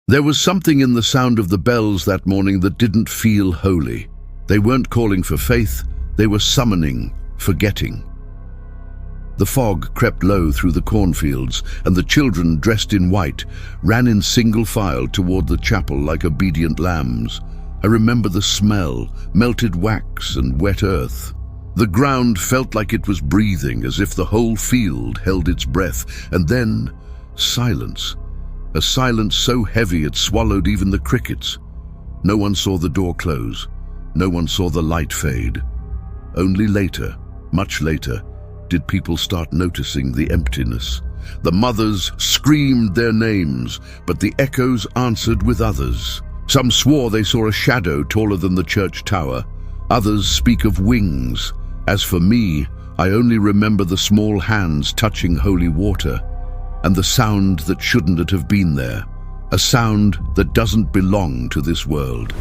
There was something in the sound of the bells that morning that didn't feel holy. They weren't calling for faith, they were summoning forgetting. The fog crept low through the cornfields, and the children, dressed in white, ran in single file toward the chapel like obedient lambs. I remember the smell, melted wax and wet earth. The ground felt like it was breathing, as if the whole field held its breath, and then silence. A silence so heavy it swallowed even the crickets. No one saw the door close. No one saw the light fade. Only later, much later, did people start noticing the emptiness. The mothers screamed their names, but the echoes answered with others. Some swore they saw a shadow taller than the church tower. Others speak of wings. As for me, I only remember the small hands touching holy water, and the sound that shouldn't have been there, a sound that doesn't belong to this world.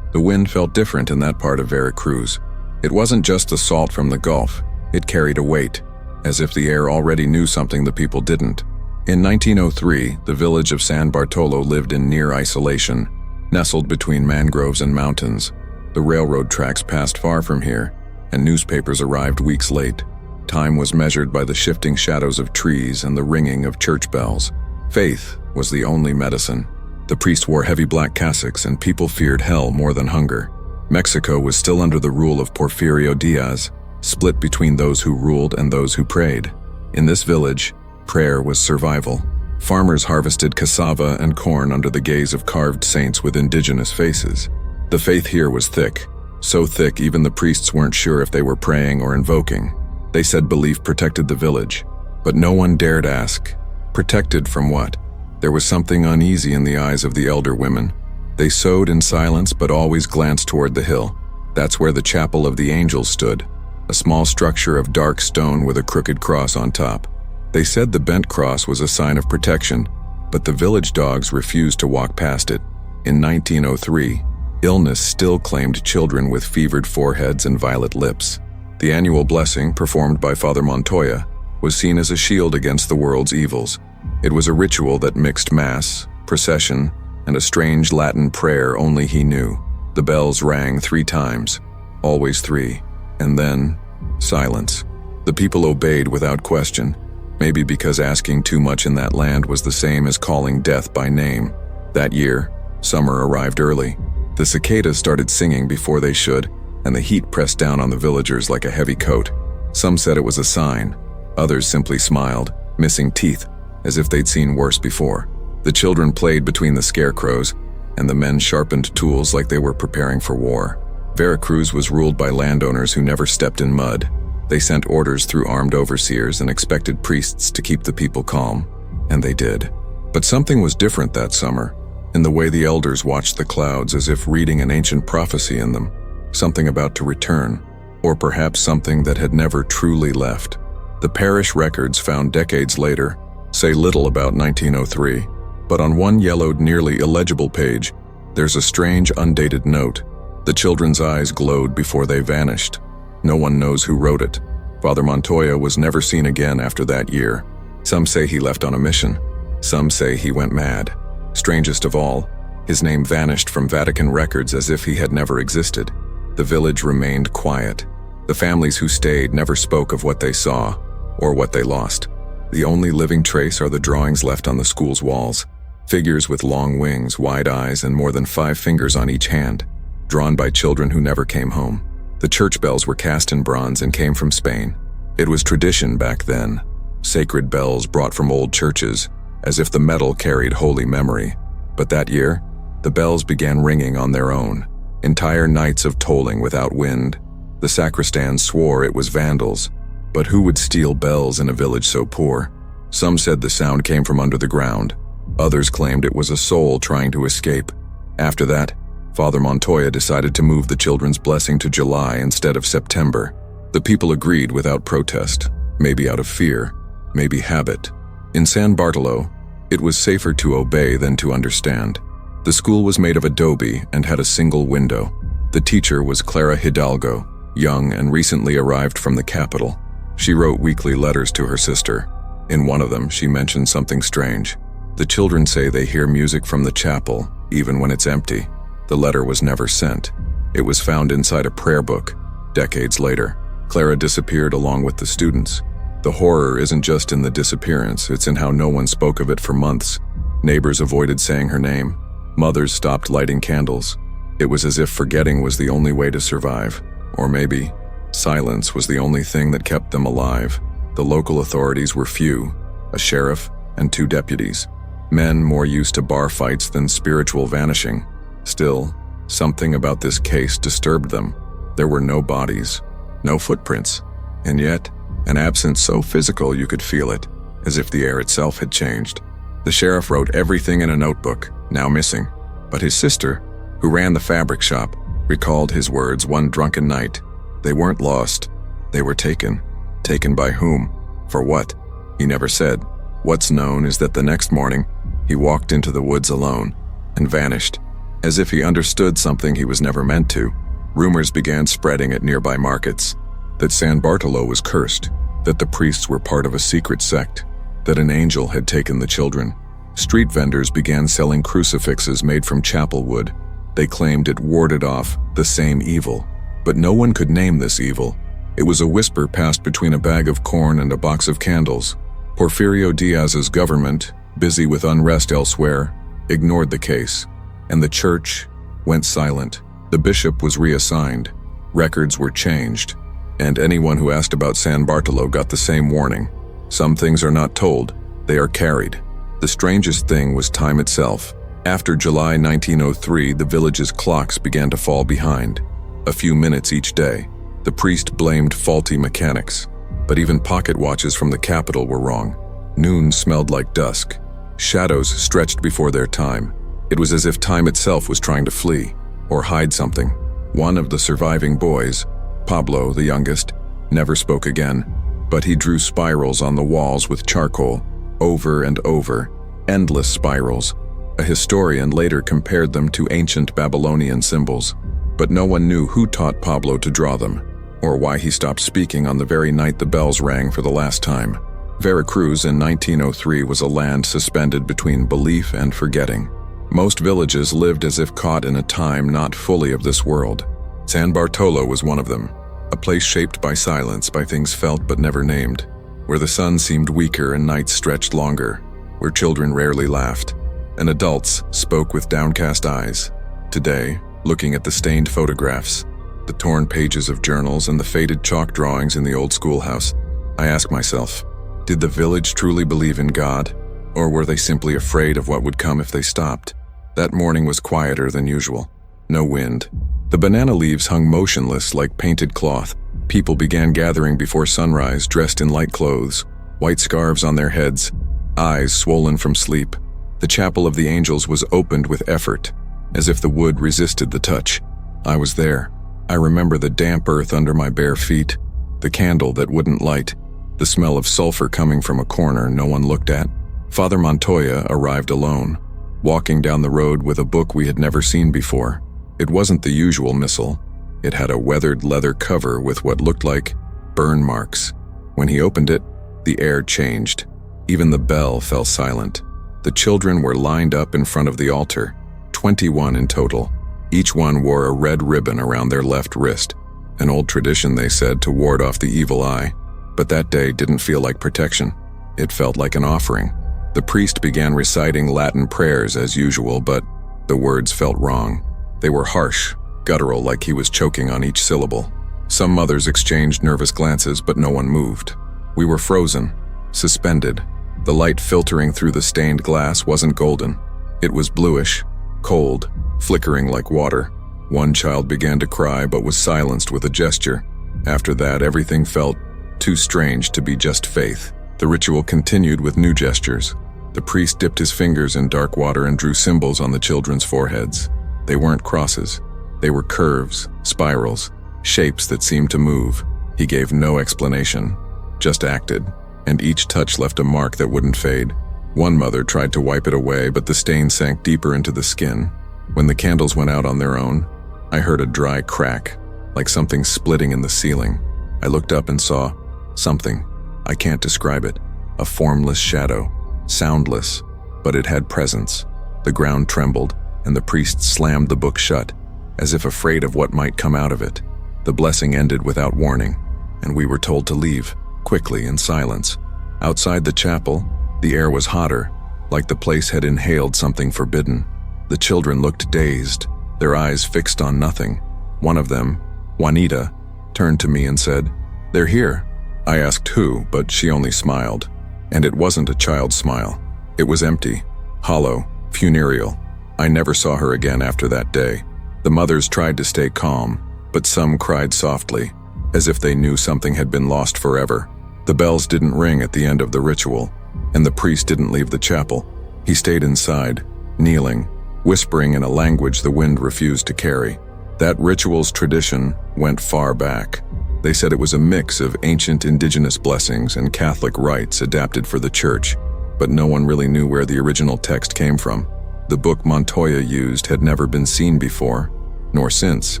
The wind felt different in that part of Veracruz. It wasn't just the salt from the Gulf, it carried a weight, as if the air already knew something the people didn't. In 1903, the village of San Bartolo lived in near isolation, nestled between mangroves and mountains. The railroad tracks passed far from here, and newspapers arrived weeks late. Time was measured by the shifting shadows of trees and the ringing of church bells. Faith was the only medicine. The priest wore heavy black cassocks, and people feared hell more than hunger. Mexico was still under the rule of Porfirio Diaz, split between those who ruled and those who prayed. In this village, prayer was survival. Farmers harvested cassava and corn under the gaze of carved saints with indigenous faces. The faith here was thick, so thick even the priests weren't sure if they were praying or invoking. They said belief protected the village, but no one dared ask. Protected from what? There was something uneasy in the eyes of the elder women. They sewed in silence but always glanced toward the hill. That's where the Chapel of the Angels stood, a small structure of dark stone with a crooked cross on top. They said the bent cross was a sign of protection, but the village dogs refused to walk past it. In 1903, illness still claimed children with fevered foreheads and violet lips. The annual blessing, performed by Father Montoya, was seen as a shield against the world's evils. It was a ritual that mixed mass, procession, and a strange Latin prayer only he knew. The bells rang 3 times, always 3, and then silence. The people obeyed without question, maybe because asking too much in that land was the same as calling death by name. That year, summer arrived early. The cicadas started singing before they should, and the heat pressed down on the villagers like a heavy coat. Some said it was a sign, others simply smiled, missing teeth, as if they'd seen worse before. The children played between the scarecrows, and the men sharpened tools like they were preparing for war. Veracruz was ruled by landowners who never stepped in mud. They sent orders through armed overseers and expected priests to keep the people calm, and they did. But something was different that summer, in the way the elders watched the clouds as if reading an ancient prophecy in them, something about to return, or perhaps something that had never truly left. The parish records found decades later say little about 1903, but on one yellowed, nearly illegible page, there's a strange, undated note. The children's eyes glowed before they vanished. No one knows who wrote it. Father Montoya was never seen again after that year. Some say he left on a mission. Some say he went mad. Strangest of all, his name vanished from Vatican records as if he had never existed. The village remained quiet. The families who stayed never spoke of what they saw or what they lost. The only living trace are the drawings left on the school's walls. Figures with long wings, wide eyes, and more than 5 fingers on each hand, drawn by children who never came home. The church bells were cast in bronze and came from Spain. It was tradition back then. Sacred bells brought from old churches, as if the metal carried holy memory. But that year, the bells began ringing on their own. Entire nights of tolling without wind. The sacristans swore it was vandals. But who would steal bells in a village so poor? Some said the sound came from under the ground. Others claimed it was a soul trying to escape. After that, Father Montoya decided to move the children's blessing to July instead of September. The people agreed without protest, maybe out of fear, maybe habit. In San Bartolo, it was safer to obey than to understand. The school was made of adobe and had a single window. The teacher was Clara Hidalgo, young and recently arrived from the capital. She wrote weekly letters to her sister. In one of them, she mentioned something strange. The children say they hear music from the chapel, even when it's empty. The letter was never sent. It was found inside a prayer book. Decades later, Clara disappeared along with the students. The horror isn't just in the disappearance, it's in how no one spoke of it for months. Neighbors avoided saying her name. Mothers stopped lighting candles. It was as if forgetting was the only way to survive. Or maybe silence was the only thing that kept them alive. The local authorities were few, a sheriff and 2 deputies. Men more used to bar fights than spiritual vanishing. Still, something about this case disturbed them. There were no bodies, no footprints, and yet, an absence so physical you could feel it, as if the air itself had changed. The sheriff wrote everything in a notebook, now missing, but his sister, who ran the fabric shop, recalled his words one drunken night. They weren't lost, they were taken. Taken by whom? For what? He never said. What's known is that the next morning, he walked into the woods alone and vanished, as if he understood something he was never meant to. Rumors began spreading at nearby markets, that San Bartolo was cursed, that the priests were part of a secret sect, that an angel had taken the children. Street vendors began selling crucifixes made from chapel wood. They claimed it warded off the same evil, but no one could name this evil. It was a whisper passed between a bag of corn and a box of candles. Porfirio Diaz's government, busy with unrest elsewhere, ignored the case, and the church went silent. The bishop was reassigned, records were changed, and anyone who asked about San Bartolo got the same warning. Some things are not told, they are carried. The strangest thing was time itself. After July 1903, the village's clocks began to fall behind, a few minutes each day. The priest blamed faulty mechanics, but even pocket watches from the capital were wrong. Noon smelled like dusk. Shadows stretched before their time. It was as if time itself was trying to flee, or hide something. One of the surviving boys, Pablo, the youngest, never spoke again, but he drew spirals on the walls with charcoal, over and over, endless spirals. A historian later compared them to ancient Babylonian symbols, but no one knew who taught Pablo to draw them, or why he stopped speaking on the very night the bells rang for the last time. Veracruz in 1903 was a land suspended between belief and forgetting. Most villages lived as if caught in a time not fully of this world. San Bartolo was one of them, a place shaped by silence, by things felt but never named, where the sun seemed weaker and nights stretched longer, where children rarely laughed, and adults spoke with downcast eyes. Today, looking at the stained photographs, the torn pages of journals and the faded chalk drawings in the old schoolhouse, I ask myself, did the village truly believe in God, or were they simply afraid of what would come if they stopped? That morning was quieter than usual. No wind. The banana leaves hung motionless like painted cloth. People began gathering before sunrise, dressed in light clothes, white scarves on their heads, eyes swollen from sleep. The chapel of the angels was opened with effort, as if the wood resisted the touch. I was there. I remember the damp earth under my bare feet, the candle that wouldn't light, the smell of sulfur coming from a corner no one looked at. Father Montoya arrived alone, walking down the road with a book we had never seen before. It wasn't the usual missal. It had a weathered leather cover with what looked like burn marks. When he opened it, the air changed. Even the bell fell silent. The children were lined up in front of the altar, 21 in total. Each one wore a red ribbon around their left wrist, an old tradition, they said, to ward off the evil eye. But that day didn't feel like protection. It felt like an offering. The priest began reciting Latin prayers as usual, but the words felt wrong. They were harsh, guttural, like he was choking on each syllable. Some mothers exchanged nervous glances, but no one moved. We were frozen, suspended. The light filtering through the stained glass wasn't golden. It was bluish, cold, flickering like water. One child began to cry but was silenced with a gesture. After that, everything felt too strange to be just faith. The ritual continued with new gestures. The priest dipped his fingers in dark water and drew symbols on the children's foreheads. They weren't crosses. They were curves, spirals, shapes that seemed to move. He gave no explanation, just acted, and each touch left a mark that wouldn't fade. One mother tried to wipe it away, but the stain sank deeper into the skin. When the candles went out on their own, I heard a dry crack, like something splitting in the ceiling. I looked up and saw something. I can't describe it. a formless shadow, soundless, but it had presence. The ground trembled, and the priest slammed the book shut, as if afraid of what might come out of it. The blessing ended without warning, and we were told to leave, quickly, in silence. Outside the chapel, the air was hotter, like the place had inhaled something forbidden. The children looked dazed, their eyes fixed on nothing. One of them, Juanita, turned to me and said, "They're here." I asked who, but she only smiled. And it wasn't a child's smile. It was empty, hollow, funereal. I never saw her again after that day. The mothers tried to stay calm, but some cried softly, as if they knew something had been lost forever. The bells didn't ring at the end of the ritual, and the priest didn't leave the chapel. He stayed inside, kneeling, whispering in a language the wind refused to carry. That ritual's tradition went far back. They said it was a mix of ancient indigenous blessings and Catholic rites adapted for the church, but no one really knew where the original text came from. The book Montoya used had never been seen before, nor since.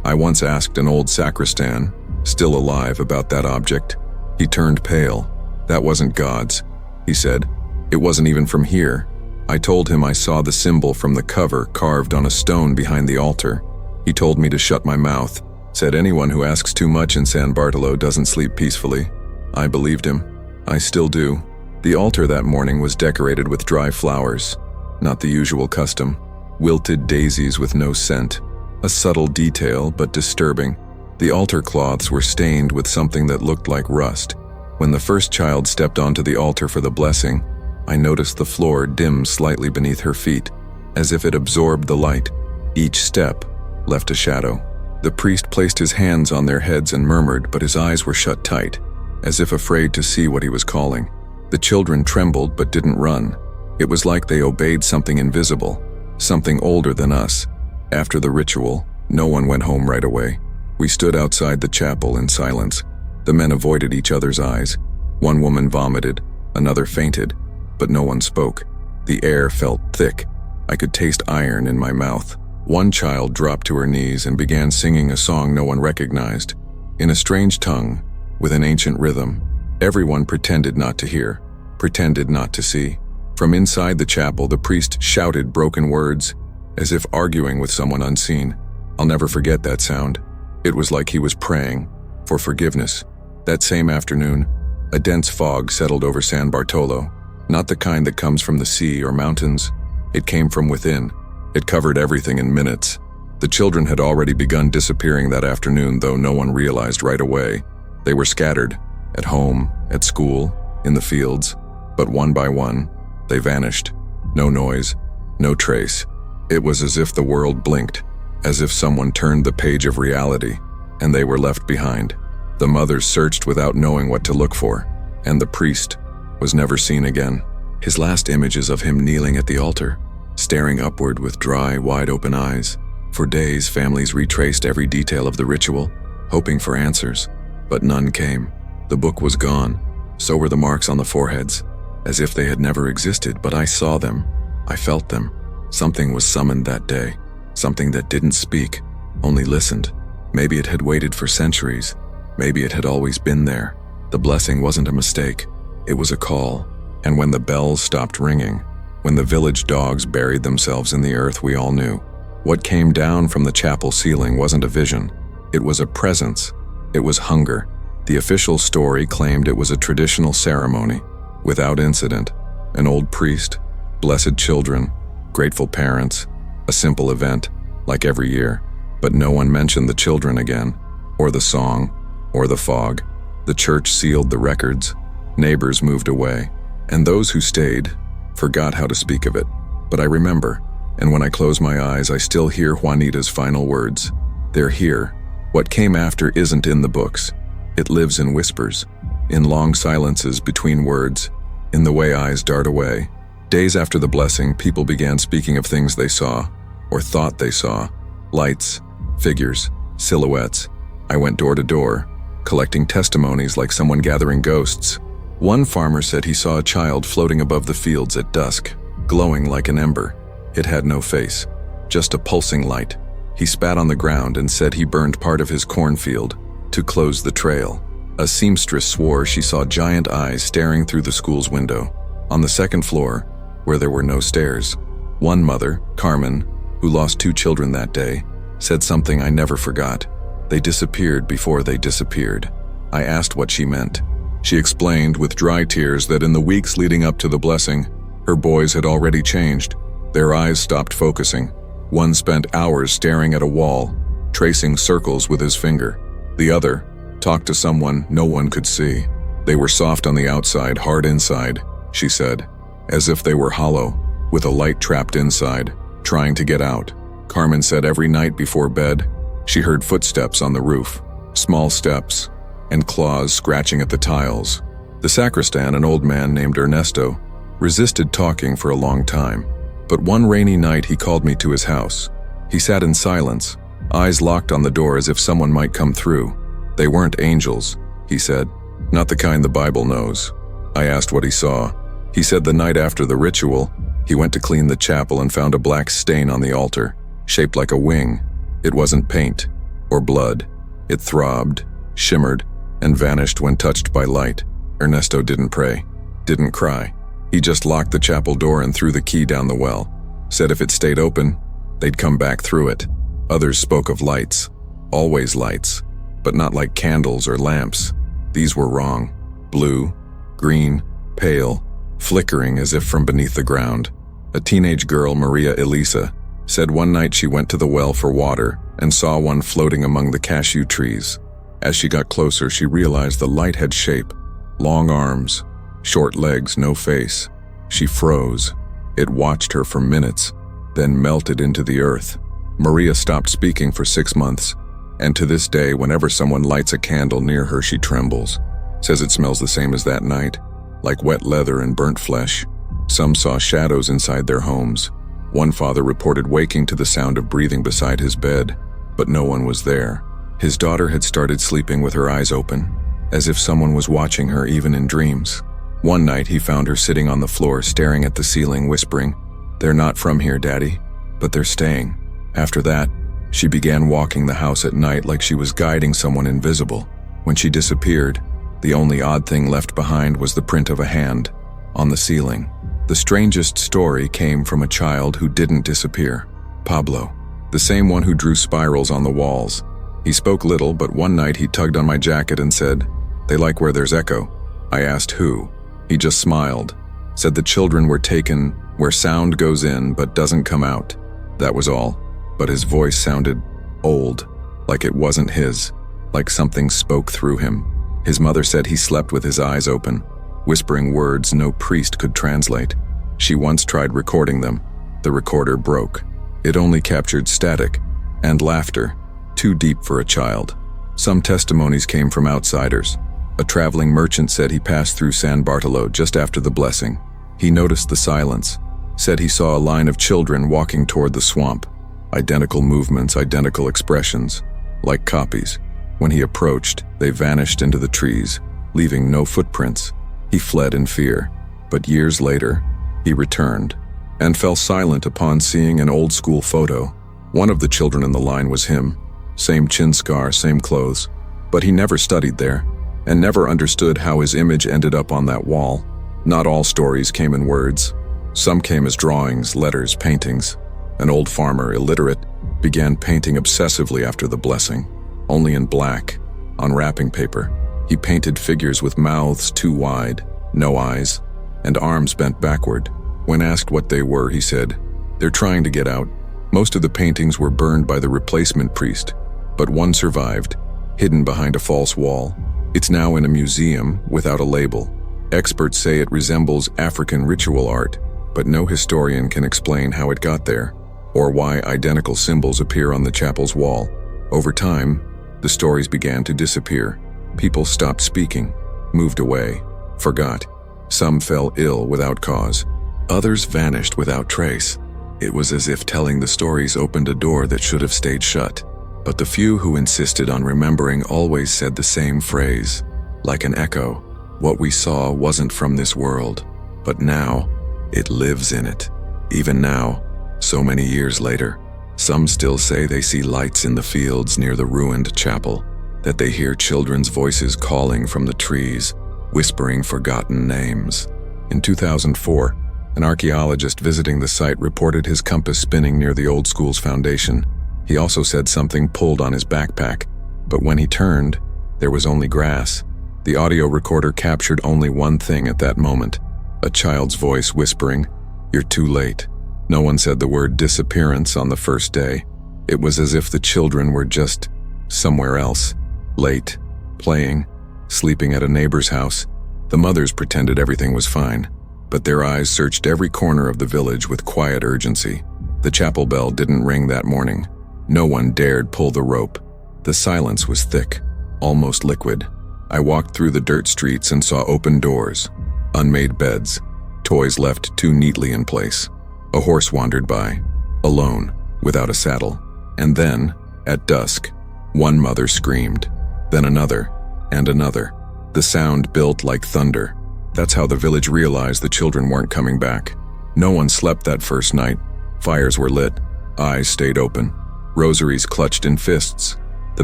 I once asked an old sacristan, still alive, about that object. He turned pale. That wasn't God's, he said. It wasn't even from here. I told him I saw the symbol from the cover carved on a stone behind the altar. He told me to shut my mouth, said anyone who asks too much in San Bartolo doesn't sleep peacefully. I believed him. I still do. The altar that morning was decorated with dry flowers, not the usual custom. Wilted daisies with no scent. A subtle detail, but disturbing. The altar cloths were stained with something that looked like rust. When the first child stepped onto the altar for the blessing, I noticed the floor dim slightly beneath her feet, as if it absorbed the light. Each step left a shadow. The priest placed his hands on their heads and murmured, but his eyes were shut tight, as if afraid to see what he was calling. The children trembled but didn't run. It was like they obeyed something invisible, something older than us. After the ritual, no one went home right away. We stood outside the chapel in silence. The men avoided each other's eyes. One woman vomited, another fainted, but no one spoke. The air felt thick. I could taste iron in my mouth. One child dropped to her knees and began singing a song no one recognized. In a strange tongue, with an ancient rhythm, everyone pretended not to hear, pretended not to see. From inside the chapel, the priest shouted broken words, as if arguing with someone unseen. I'll never forget that sound. It was like he was praying for forgiveness. That same afternoon, a dense fog settled over San Bartolo, not the kind that comes from the sea or mountains. It came from within. It covered everything in minutes. The children had already begun disappearing that afternoon, though no one realized right away. They were scattered, at home, at school, in the fields, but one by one, they vanished. No noise, no trace. It was as if the world blinked, as if someone turned the page of reality, and they were left behind. The mothers searched without knowing what to look for, and the priest was never seen again. His last image is of him kneeling at the altar, staring upward with dry, wide-open eyes. For days, families retraced every detail of the ritual, hoping for answers, but none came. The book was gone. So were the marks on the foreheads, as if they had never existed, but I saw them. I felt them. Something was summoned that day, something that didn't speak, only listened. Maybe it had waited for centuries. Maybe it had always been there. The blessing wasn't a mistake. It was a call. And when the bells stopped ringing, when the village dogs buried themselves in the earth, we all knew. What came down from the chapel ceiling wasn't a vision. It was a presence. It was hunger. The official story claimed it was a traditional ceremony, without incident. An old priest, blessed children, grateful parents, a simple event, like every year. But no one mentioned the children again, or the song, or the fog. The church sealed the records. Neighbors moved away, and those who stayed forgot how to speak of it. But I remember, and when I close my eyes, I still hear Juanita's final words. They're here. What came after isn't in the books. It lives in whispers, in long silences between words, in the way eyes dart away. Days after the blessing, people began speaking of things they saw, or thought they saw. Lights, figures, silhouettes. I went door to door, collecting testimonies like someone gathering ghosts. One farmer said he saw a child floating above the fields at dusk, glowing like an ember. It had no face, just a pulsing light. He spat on the ground and said he burned part of his cornfield to close the trail. A seamstress swore she saw giant eyes staring through the school's window. On the second floor, where there were no stairs, one mother, Carmen, who lost 2 children that day, said something I never forgot. They disappeared before they disappeared. I asked what she meant. She explained with dry tears that in the weeks leading up to the blessing, her boys had already changed. Their eyes stopped focusing. One spent hours staring at a wall, tracing circles with his finger. The other talked to someone no one could see. They were soft on the outside, hard inside, she said, as if they were hollow, with a light trapped inside, trying to get out. Carmen said every night before bed, she heard footsteps on the roof, small steps, and claws scratching at the tiles. The sacristan, an old man named Ernesto, resisted talking for a long time, but one rainy night he called me to his house. He sat in silence, eyes locked on the door as if someone might come through. They weren't angels, he said, not the kind the Bible knows. I asked what he saw. He said the night after the ritual, he went to clean the chapel and found a black stain on the altar, shaped like a wing. It wasn't paint or blood. It throbbed, shimmered, and vanished when touched by light. Ernesto didn't pray, didn't cry. He just locked the chapel door and threw the key down the well. Said if it stayed open, they'd come back through it. Others spoke of lights, always lights, but not like candles or lamps. These were wrong. Blue, green, pale, flickering as if from beneath the ground. A teenage girl, Maria Elisa, said one night she went to the well for water and saw one floating among the cashew trees. As she got closer, she realized the light had shape, long arms, short legs, no face. She froze. It watched her for minutes, then melted into the earth. Maria stopped speaking for 6 months, and to this day, whenever someone lights a candle near her, she trembles. Says it smells the same as that night, like wet leather and burnt flesh. Some saw shadows inside their homes. One father reported waking to the sound of breathing beside his bed, but no one was there. His daughter had started sleeping with her eyes open, as if someone was watching her even in dreams. One night he found her sitting on the floor staring at the ceiling, whispering, "They're not from here, Daddy, but they're staying." After that, she began walking the house at night like she was guiding someone invisible. When she disappeared, the only odd thing left behind was the print of a hand on the ceiling. The strangest story came from a child who didn't disappear, Pablo, the same one who drew spirals on the walls. He spoke little, but one night he tugged on my jacket and said, "They like where there's echo." I asked who. He just smiled, said the children were taken where sound goes in but doesn't come out. That was all, but his voice sounded old, like it wasn't his, like something spoke through him. His mother said he slept with his eyes open, whispering words no priest could translate. She once tried recording them. The recorder broke. It only captured static and laughter, too deep for a child. Some testimonies came from outsiders. A traveling merchant said he passed through San Bartolo just after the blessing. He noticed the silence, said he saw a line of children walking toward the swamp. Identical movements, identical expressions, like copies. When he approached, they vanished into the trees, leaving no footprints. He fled in fear, but years later, he returned and fell silent upon seeing an old-school photo. One of the children in the line was him, same chin scar, same clothes, but he never studied there and never understood how his image ended up on that wall. Not all stories came in words. Some came as drawings, letters, paintings. An old farmer, illiterate, began painting obsessively after the blessing, only in black, on wrapping paper. He painted figures with mouths too wide, no eyes, and arms bent backward. When asked what they were, he said, "They're trying to get out." Most of the paintings were burned by the replacement priest, but one survived, hidden behind a false wall. It's now in a museum without a label. Experts say it resembles African ritual art, but no historian can explain how it got there, or why identical symbols appear on the chapel's wall. Over time, the stories began to disappear. People stopped speaking, moved away, forgot. Some fell ill without cause. Others vanished without trace. It was as if telling the stories opened a door that should have stayed shut. But the few who insisted on remembering always said the same phrase, like an echo. What we saw wasn't from this world, but now it lives in it. Even now, so many years later, some still say they see lights in the fields near the ruined chapel. that they hear children's voices calling from the trees, whispering forgotten names. In 2004, an archaeologist visiting the site reported his compass spinning near the old school's foundation. He also said something pulled on his backpack, but when he turned, there was only grass. The audio recorder captured only one thing at that moment: a child's voice whispering, "You're too late." No one said the word disappearance on the first day. It was as if the children were just somewhere else, late, playing, sleeping at a neighbor's house. The mothers pretended everything was fine, but their eyes searched every corner of the village with quiet urgency. The chapel bell didn't ring that morning. No one dared pull the rope. The silence was thick, almost liquid. I walked through the dirt streets and saw open doors, unmade beds, toys left too neatly in place. A horse wandered by, alone, without a saddle. And then, at dusk, one mother screamed, then another, and another. The sound built like thunder. That's how the village realized the children weren't coming back. No one slept that first night. Fires were lit, eyes stayed open, rosaries clutched in fists. The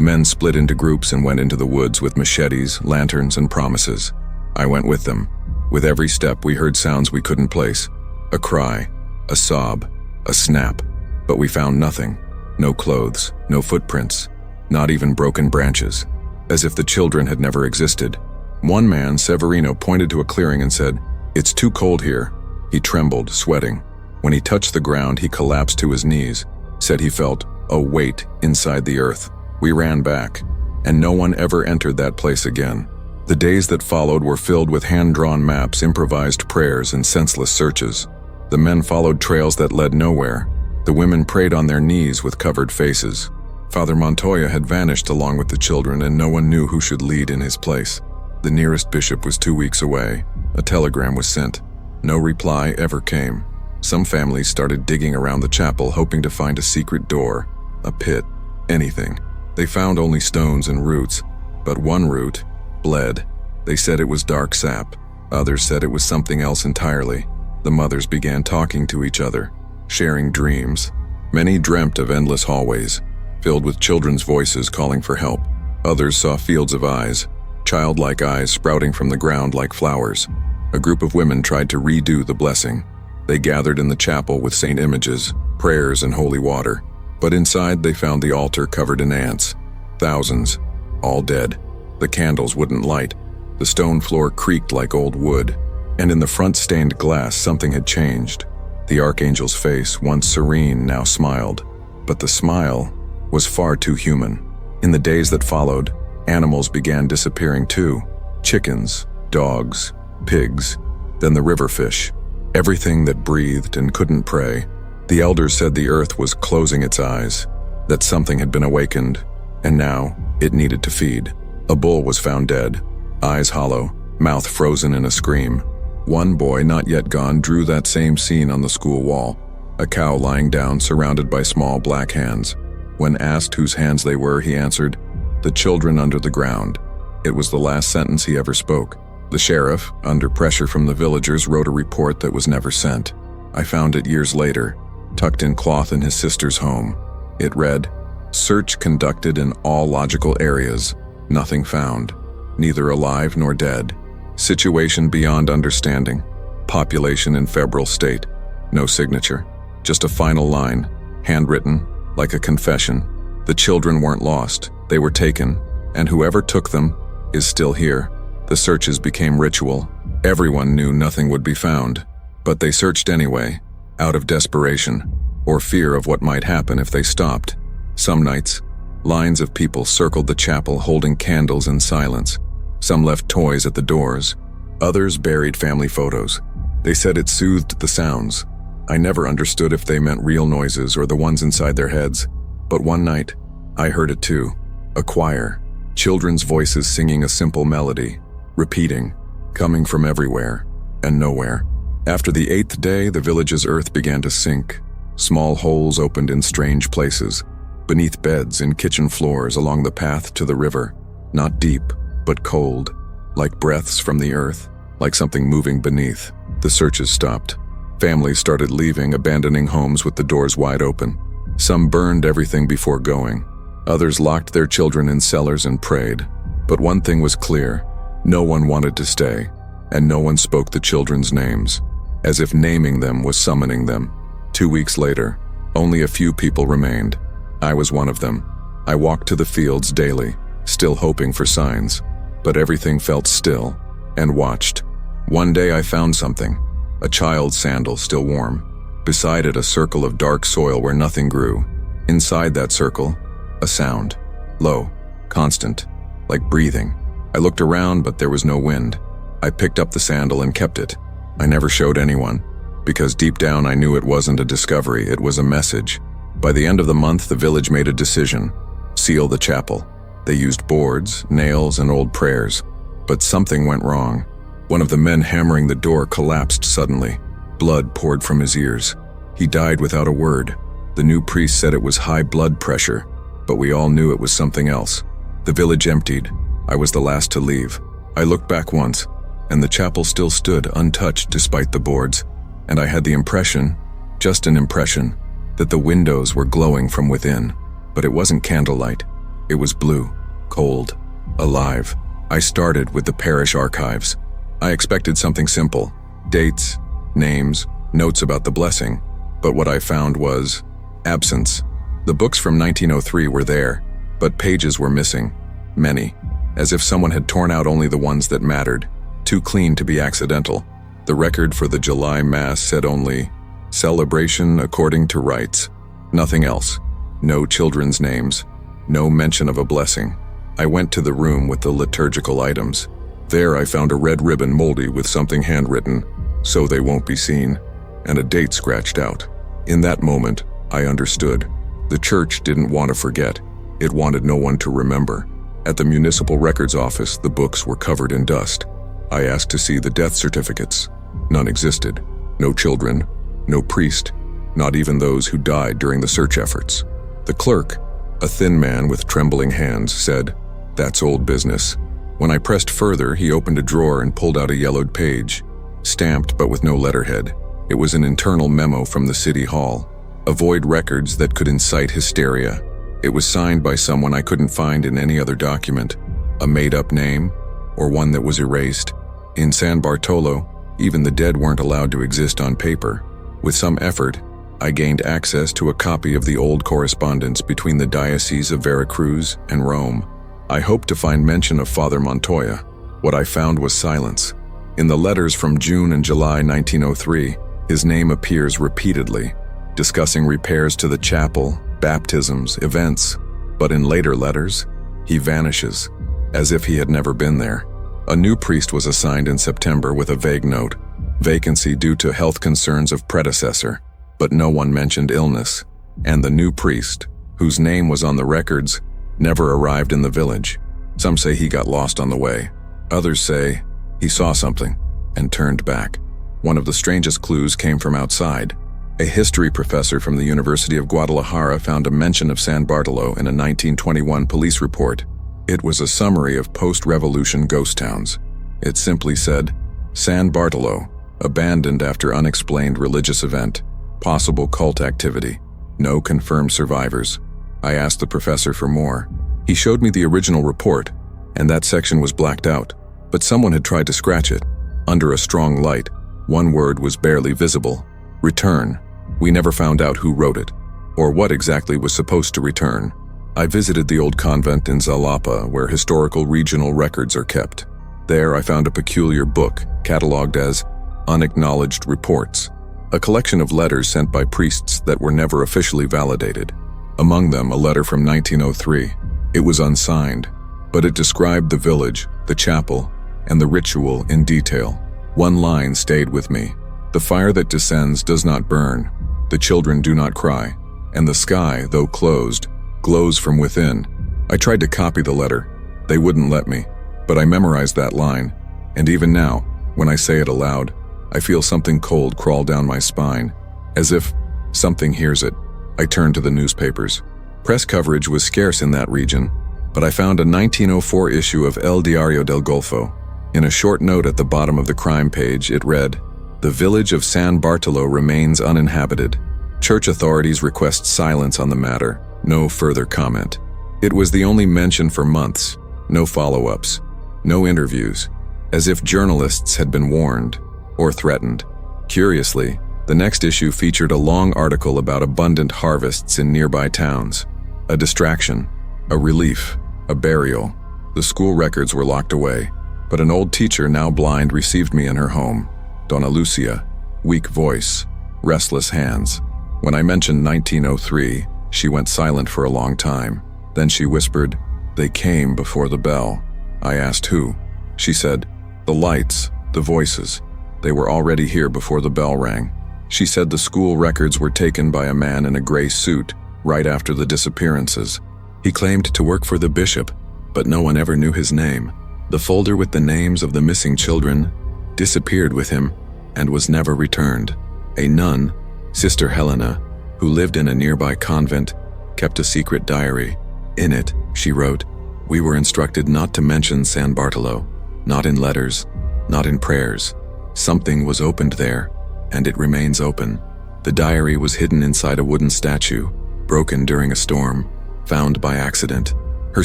men split into groups and went into the woods with machetes, lanterns, and promises. I went with them. With every step, we heard sounds we couldn't place. A cry, a sob, a snap. But we found nothing. No clothes, no footprints, not even broken branches. As if the children had never existed. One man, Severino, pointed to a clearing and said, "It's too cold here." He trembled, sweating. When he touched the ground, he collapsed to his knees, said he felt a weight inside the earth. We ran back, and no one ever entered that place again. The days that followed were filled with hand-drawn maps, improvised prayers, and senseless searches. The men followed trails that led nowhere. The women prayed on their knees with covered faces. Father Montoya had vanished along with the children, and no one knew who should lead in his place. The nearest bishop was 2 weeks away. A telegram was sent. No reply ever came. Some families started digging around the chapel, hoping to find a secret door, a pit, anything. They found only stones and roots, but one root bled. They said it was dark sap. Others said it was something else entirely. The mothers began talking to each other, sharing dreams. Many dreamt of endless hallways, filled with children's voices calling for help. Others saw fields of eyes, childlike eyes sprouting from the ground like flowers. A group of women tried to redo the blessing. They gathered in the chapel with saint images, prayers, and holy water. But inside they found the altar covered in ants. Thousands, all dead. The candles wouldn't light. The stone floor creaked like old wood. And in the front stained glass, something had changed. The archangel's face, once serene, now smiled. But the smile was far too human. In the days that followed, animals began disappearing too. Chickens, dogs, pigs, then the river fish. Everything that breathed and couldn't pray. The elders said the earth was closing its eyes, that something had been awakened, and now it needed to feed. A bull was found dead, eyes hollow, mouth frozen in a scream. One boy, not yet gone, drew that same scene on the school wall, a cow lying down surrounded by small black hands. When asked whose hands they were, he answered, "The children under the ground." It was the last sentence he ever spoke. The sheriff, under pressure from the villagers, wrote a report that was never sent. I found it years later, tucked in cloth in his sister's home. It read, "Search conducted in all logical areas, nothing found, neither alive nor dead. Situation beyond understanding, population in febrile state." No signature, just a final line, handwritten, like a confession. The children weren't lost, they were taken, and whoever took them is still here. The searches became ritual. Everyone knew nothing would be found, but they searched anyway, out of desperation, or fear of what might happen if they stopped. Some nights, lines of people circled the chapel holding candles in silence. Some left toys at the doors. Others buried family photos. They said it soothed the sounds. I never understood if they meant real noises or the ones inside their heads. But one night, I heard it too. A choir, children's voices singing a simple melody, repeating, coming from everywhere and nowhere. After the 8th day, the village's earth began to sink. Small holes opened in strange places, beneath beds, in kitchen floors, along the path to the river. Not deep, but cold, like breaths from the earth, like something moving beneath. The searches stopped. Families started leaving, abandoning homes with the doors wide open. Some burned everything before going. Others locked their children in cellars and prayed. But one thing was clear: no one wanted to stay, and no one spoke the children's names, as if naming them was summoning them. 2 weeks later, only a few people remained. I was one of them. I walked to the fields daily, still hoping for signs, but everything felt still, and watched. One day I found something, a child's sandal still warm. Beside it, a circle of dark soil where nothing grew. Inside that circle, a sound, low, constant, like breathing. I looked around, but there was no wind. I picked up the sandal and kept it. I never showed anyone, because deep down I knew it wasn't a discovery, it was a message. By the end of the month, the village made a decision: seal the chapel. They used boards, nails, and old prayers. But something went wrong. One of the men hammering the door collapsed suddenly. Blood poured from his ears. He died without a word. The new priest said it was high blood pressure, but we all knew it was something else. The village emptied. I was the last to leave. I looked back once, and the chapel still stood untouched despite the boards, and I had the impression, just an impression, that the windows were glowing from within. But it wasn't candlelight. It was blue, cold, alive. I started with the parish archives. I expected something simple: dates, names, notes about the blessing. But what I found was absence. The books from 1903 were there, but pages were missing. Many, as if someone had torn out only the ones that mattered, too clean to be accidental. The record for the July Mass said only, "Celebration according to rites." Nothing else. No children's names. No mention of a blessing. I went to the room with the liturgical items. There I found a red ribbon moldy with something handwritten, "So they won't be seen," and a date scratched out. In that moment, I understood. The church didn't want to forget. It wanted no one to remember. At the municipal records office, the books were covered in dust. I asked to see the death certificates. None existed. No children, no priest, not even those who died during the search efforts. The clerk, a thin man with trembling hands, said, "That's old business." When I pressed further, he opened a drawer and pulled out a yellowed page, stamped but with no letterhead. It was an internal memo from the city hall. Avoid records that could incite hysteria. It was signed by someone I couldn't find in any other document, a made-up name, or one that was erased. In San Bartolo, even the dead weren't allowed to exist on paper. With some effort, I gained access to a copy of the old correspondence between the Diocese of Veracruz and Rome. I hoped to find mention of Father Montoya. What I found was silence. In the letters from June and July 1903, his name appears repeatedly, discussing repairs to the chapel, baptisms, events. But in later letters, he vanishes, as if he had never been there. A new priest was assigned in September with a vague note: vacancy due to health concerns of predecessor. But no one mentioned illness. And the new priest, whose name was on the records, never arrived in the village. Some say he got lost on the way. Others say he saw something and turned back. One of the strangest clues came from outside. A history professor from the University of Guadalajara found a mention of San Bartolo in a 1921 police report. It was a summary of post-revolution ghost towns. It simply said, "San Bartolo, abandoned after unexplained religious event. Possible cult activity. No confirmed survivors." I asked the professor for more. He showed me the original report, and that section was blacked out, but someone had tried to scratch it. Under a strong light, one word was barely visible: return. We never found out who wrote it, or what exactly was supposed to return. I visited the old convent in Zalapa, where historical regional records are kept. There I found a peculiar book, catalogued as Unacknowledged Reports, a collection of letters sent by priests that were never officially validated. Among them, a letter from 1903. It was unsigned, but it described the village, the chapel, and the ritual in detail. One line stayed with me: "The fire that descends does not burn, the children do not cry, and the sky, though closed, glows from within." I tried to copy the letter. They wouldn't let me, but I memorized that line, and even now, when I say it aloud, I feel something cold crawl down my spine, as if something hears it. I turned to the newspapers. Press coverage was scarce in that region, but I found a 1904 issue of El Diario del Golfo. In a short note at the bottom of the crime page, it read, "The village of San Bartolo remains uninhabited. Church authorities request silence on the matter. No further comment." It was the only mention for months, no follow-ups, no interviews, as if journalists had been warned or threatened. Curiously, the next issue featured a long article about abundant harvests in nearby towns. A distraction, a relief, a burial. The school records were locked away, but an old teacher, now blind, received me in her home. Donna Lucia, weak voice, restless hands. When I mentioned 1903, she went silent for a long time. Then she whispered, "They came before the bell." I asked who. She said, "The lights, the voices. They were already here before the bell rang." She said the school records were taken by a man in a gray suit right after the disappearances. He claimed to work for the bishop, but no one ever knew his name. The folder with the names of the missing children disappeared with him and was never returned. A nun, Sister Helena, who lived in a nearby convent, kept a secret diary. In it, she wrote, "We were instructed not to mention San Bartolo, not in letters, not in prayers. Something was opened there, and it remains open." The diary was hidden inside a wooden statue, broken during a storm, found by accident. Her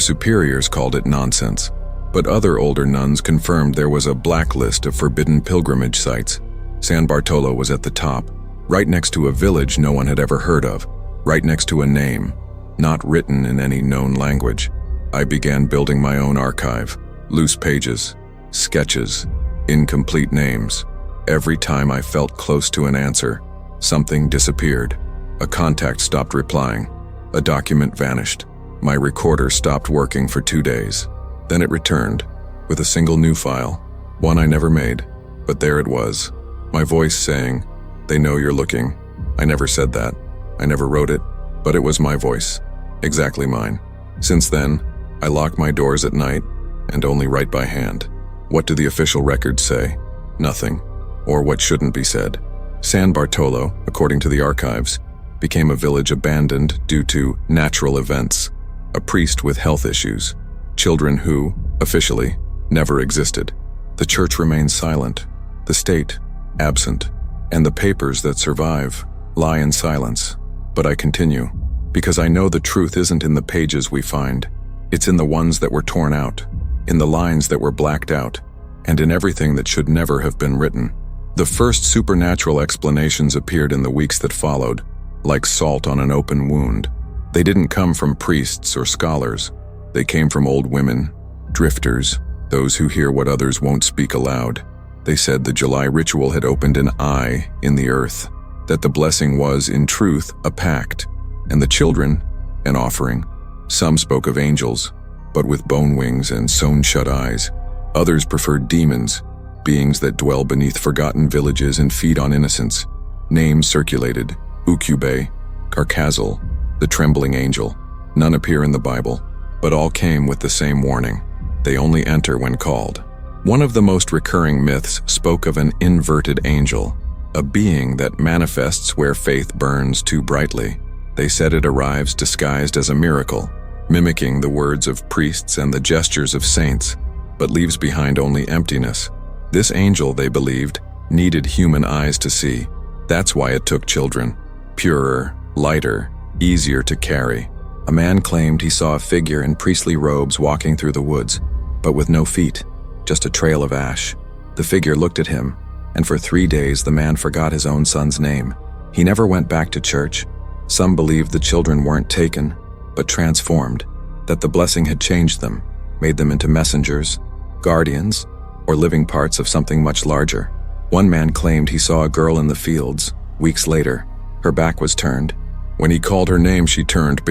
superiors called it nonsense, but other older nuns confirmed there was a blacklist of forbidden pilgrimage sites. San Bartolo was at the top, right next to a village no one had ever heard of, right next to a name, not written in any known language. I began building my own archive, loose pages, sketches, incomplete names. Every time I felt close to an answer, something disappeared. A contact stopped replying. A document vanished. My recorder stopped working for 2 days. Then it returned, with a single new file, one I never made, but there it was. My voice saying, "They know you're looking." I never said that. I never wrote it, but it was my voice. Exactly mine. Since then, I lock my doors at night and only write by hand. What do the official records say? Nothing. Or what shouldn't be said. San Bartolo, according to the archives, became a village abandoned due to natural events, a priest with health issues, children who, officially, never existed. The church remains silent, the state, absent, and the papers that survive lie in silence. But I continue, because I know the truth isn't in the pages we find. It's in the ones that were torn out, in the lines that were blacked out, and in everything that should never have been written. The first supernatural explanations appeared in the weeks that followed, like salt on an open wound. They didn't come from priests or scholars. They came from old women, drifters, those who hear what others won't speak aloud. They said the July ritual had opened an eye in the earth, that the blessing was, in truth, a pact, and the children, an offering. Some spoke of angels, but with bone wings and sewn-shut eyes. Others preferred demons, beings that dwell beneath forgotten villages and feed on innocence. Names circulated: Ukube, Carcazel, the trembling angel. None appear in the Bible, but all came with the same warning: they only enter when called. One of the most recurring myths spoke of an inverted angel, a being that manifests where faith burns too brightly. They said it arrives disguised as a miracle, mimicking the words of priests and the gestures of saints, but leaves behind only emptiness. This angel, they believed, needed human eyes to see. That's why it took children. Purer, lighter, easier to carry. A man claimed he saw a figure in priestly robes walking through the woods, but with no feet, just a trail of ash. The figure looked at him, and for 3 days the man forgot his own son's name. He never went back to church. Some believed the children weren't taken, but transformed, that the blessing had changed them, made them into messengers, guardians, or living parts of something much larger. One man claimed he saw a girl in the fields. Weeks later, her back was turned. When he called her name, she turned,